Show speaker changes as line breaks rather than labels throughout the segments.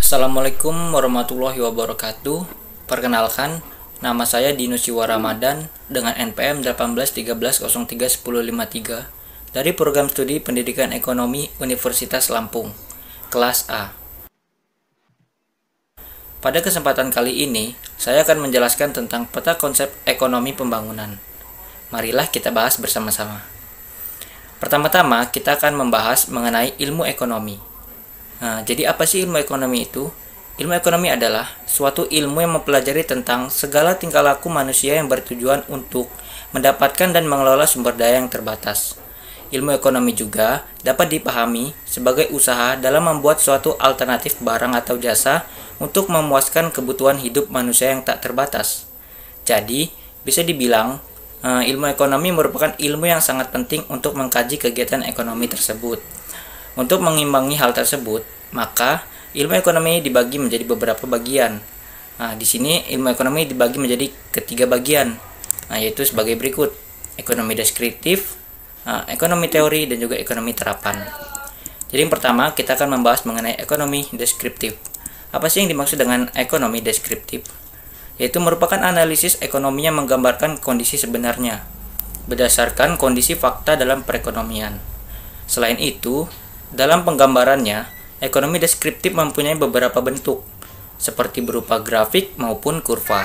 Assalamualaikum warahmatullahi wabarakatuh. Perkenalkan, nama saya Dinusiwa Ramadan dengan NPM 1813031053 dari Program Studi Pendidikan Ekonomi Universitas Lampung, kelas A. Pada kesempatan kali ini, saya akan menjelaskan tentang peta konsep ekonomi pembangunan. Marilah kita bahas bersama-sama. Pertama-tama, kita akan membahas mengenai ilmu ekonomi. Jadi apa sih ilmu ekonomi itu? Ilmu ekonomi adalah suatu ilmu yang mempelajari tentang segala tingkah laku manusia yang bertujuan untuk mendapatkan dan mengelola sumber daya yang terbatas. Ilmu ekonomi juga dapat dipahami sebagai usaha dalam membuat suatu alternatif barang atau jasa untuk memuaskan kebutuhan hidup manusia yang tak terbatas. Jadi, bisa dibilang ilmu ekonomi merupakan ilmu yang sangat penting untuk mengkaji kegiatan ekonomi tersebut. Untuk mengimbangi hal tersebut, maka ilmu ekonomi dibagi menjadi beberapa bagian. Di sini ilmu ekonomi dibagi menjadi ketiga bagian, yaitu sebagai berikut: ekonomi deskriptif, ekonomi teori, dan juga ekonomi terapan. Jadi yang pertama kita akan membahas mengenai ekonomi deskriptif. Apa sih yang dimaksud dengan ekonomi deskriptif? Yaitu merupakan analisis ekonomi yang menggambarkan kondisi sebenarnya berdasarkan kondisi fakta dalam perekonomian. Selain itu, dalam penggambarannya, ekonomi deskriptif mempunyai beberapa bentuk, seperti berupa grafik maupun kurva.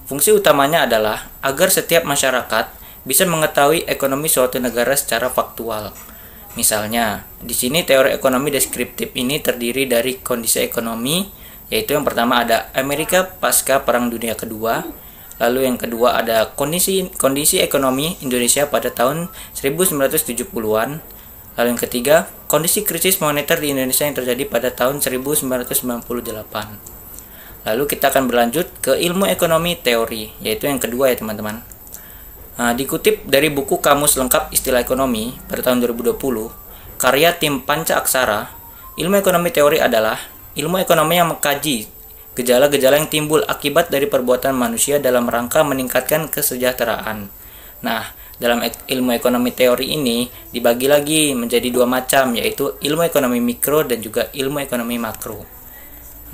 Fungsi utamanya adalah agar setiap masyarakat bisa mengetahui ekonomi suatu negara secara faktual. Misalnya, di sini teori ekonomi deskriptif ini terdiri dari kondisi ekonomi, yaitu yang pertama ada Amerika pasca Perang Dunia Kedua, lalu yang kedua ada kondisi ekonomi Indonesia pada tahun 1970-an, lalu yang ketiga, kondisi krisis moneter di Indonesia yang terjadi pada tahun 1998. Lalu kita akan berlanjut ke ilmu ekonomi teori, yaitu yang kedua ya teman-teman. Dikutip dari buku Kamus Lengkap Istilah Ekonomi pada tahun 2020, karya tim Panca Aksara, ilmu ekonomi teori adalah ilmu ekonomi yang mengkaji gejala-gejala yang timbul akibat dari perbuatan manusia dalam rangka meningkatkan kesejahteraan. Dalam ilmu ekonomi teori ini dibagi lagi menjadi dua macam, yaitu ilmu ekonomi mikro dan juga ilmu ekonomi makro.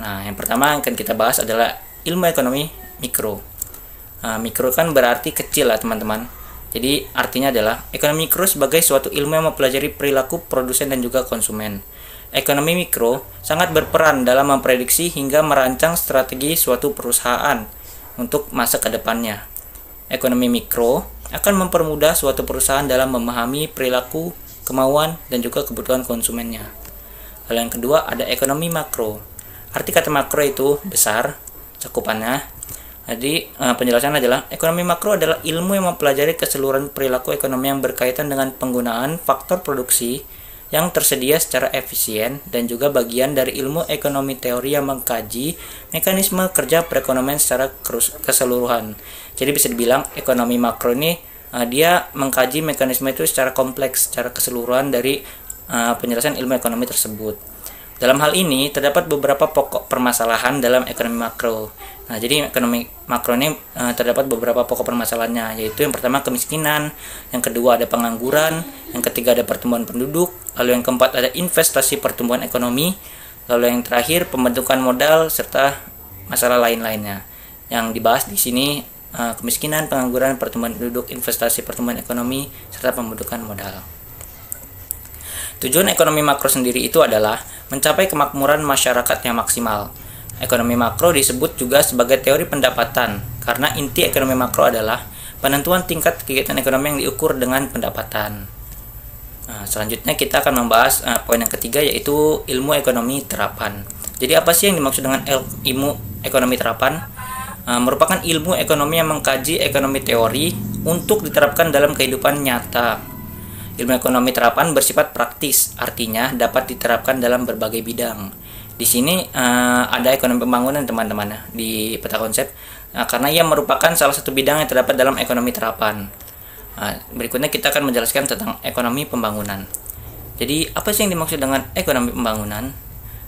Yang pertama yang akan kita bahas adalah ilmu ekonomi mikro. Mikro kan berarti kecil lah teman-teman. Jadi artinya adalah ekonomi mikro sebagai suatu ilmu yang mempelajari perilaku produsen dan juga konsumen. Ekonomi mikro sangat berperan dalam memprediksi hingga merancang strategi suatu perusahaan untuk masa ke depannya. Ekonomi mikro akan mempermudah suatu perusahaan dalam memahami perilaku, kemauan, dan juga kebutuhan konsumennya. Lalu yang kedua ada ekonomi makro. Arti kata makro itu besar cakupannya. Jadi penjelasan adalah ekonomi makro adalah ilmu yang mempelajari keseluruhan perilaku ekonomi yang berkaitan dengan penggunaan faktor produksi yang tersedia secara efisien, dan juga bagian dari ilmu ekonomi teori yang mengkaji mekanisme kerja perekonomian secara keseluruhan. Jadi bisa dibilang ekonomi makro ini dia mengkaji mekanisme itu secara kompleks, secara keseluruhan dari penjelasan ilmu ekonomi tersebut. Dalam hal ini terdapat beberapa pokok permasalahan dalam ekonomi makro. Jadi ekonomi makro ini terdapat beberapa pokok permasalahannya, yaitu yang pertama kemiskinan, yang kedua ada pengangguran, yang ketiga ada pertumbuhan penduduk, lalu yang keempat ada investasi pertumbuhan ekonomi, lalu yang terakhir pembentukan modal serta masalah lain-lainnya. Yang dibahas di sini kemiskinan, pengangguran, pertumbuhan penduduk, investasi pertumbuhan ekonomi serta pembentukan modal. Tujuan ekonomi makro sendiri itu adalah mencapai kemakmuran masyarakat yang maksimal. Ekonomi makro disebut juga sebagai teori pendapatan, karena inti ekonomi makro adalah penentuan tingkat kegiatan ekonomi yang diukur dengan pendapatan. Selanjutnya kita akan membahas poin yang ketiga, yaitu ilmu ekonomi terapan. Jadi apa sih yang dimaksud dengan ilmu ekonomi terapan? Merupakan ilmu ekonomi yang mengkaji ekonomi teori untuk diterapkan dalam kehidupan nyata. Ilmu ekonomi terapan bersifat praktis, artinya dapat diterapkan dalam berbagai bidang. Di sini ada ekonomi pembangunan teman-teman di peta konsep, karena ia merupakan salah satu bidang yang terdapat dalam ekonomi terapan. Berikutnya kita akan menjelaskan tentang ekonomi pembangunan. Jadi apa sih yang dimaksud dengan ekonomi pembangunan?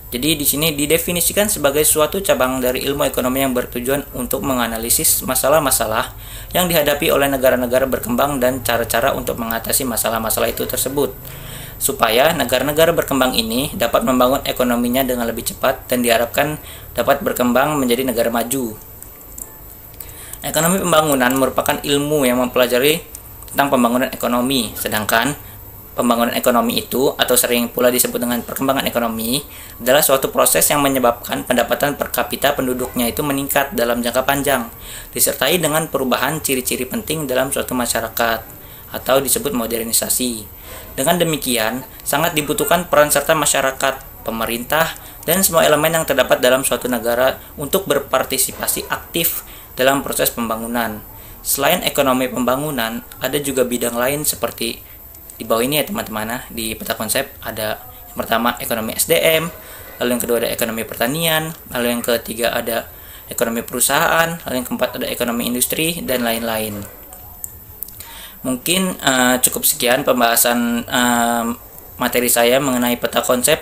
Jadi di sini didefinisikan sebagai suatu cabang dari ilmu ekonomi yang bertujuan untuk menganalisis masalah-masalah yang dihadapi oleh negara-negara berkembang dan cara-cara untuk mengatasi masalah-masalah itu tersebut. supaya negara-negara berkembang ini dapat membangun ekonominya dengan lebih cepat dan diharapkan dapat berkembang menjadi negara maju. Ekonomi pembangunan merupakan ilmu yang mempelajari tentang pembangunan ekonomi, sedangkan pembangunan ekonomi itu, atau sering pula disebut dengan perkembangan ekonomi, adalah suatu proses yang menyebabkan pendapatan per kapita penduduknya itu meningkat dalam jangka panjang, disertai dengan perubahan ciri-ciri penting dalam suatu masyarakat, atau disebut modernisasi. Dengan demikian, sangat dibutuhkan peran serta masyarakat, pemerintah, dan semua elemen yang terdapat dalam suatu negara untuk berpartisipasi aktif dalam proses pembangunan. Selain ekonomi pembangunan, ada juga bidang lain seperti di bawah ini ya teman-teman. Di peta konsep ada yang pertama ekonomi SDM, lalu yang kedua ada ekonomi pertanian, lalu yang ketiga ada ekonomi perusahaan, lalu yang keempat ada ekonomi industri, dan lain-lain. Mungkin cukup sekian pembahasan materi saya mengenai peta konsep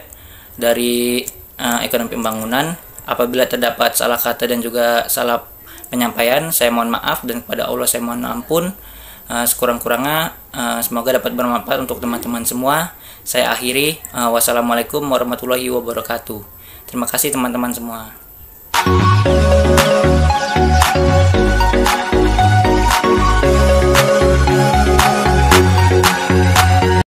dari ekonomi pembangunan. Apabila terdapat salah kata dan juga salah penyampaian, saya mohon maaf, dan kepada Allah saya mohon ampun. Sekurang-kurangnya semoga dapat bermanfaat untuk teman-teman semua. Saya akhiri, wassalamualaikum warahmatullahi wabarakatuh. Terima kasih teman-teman semua.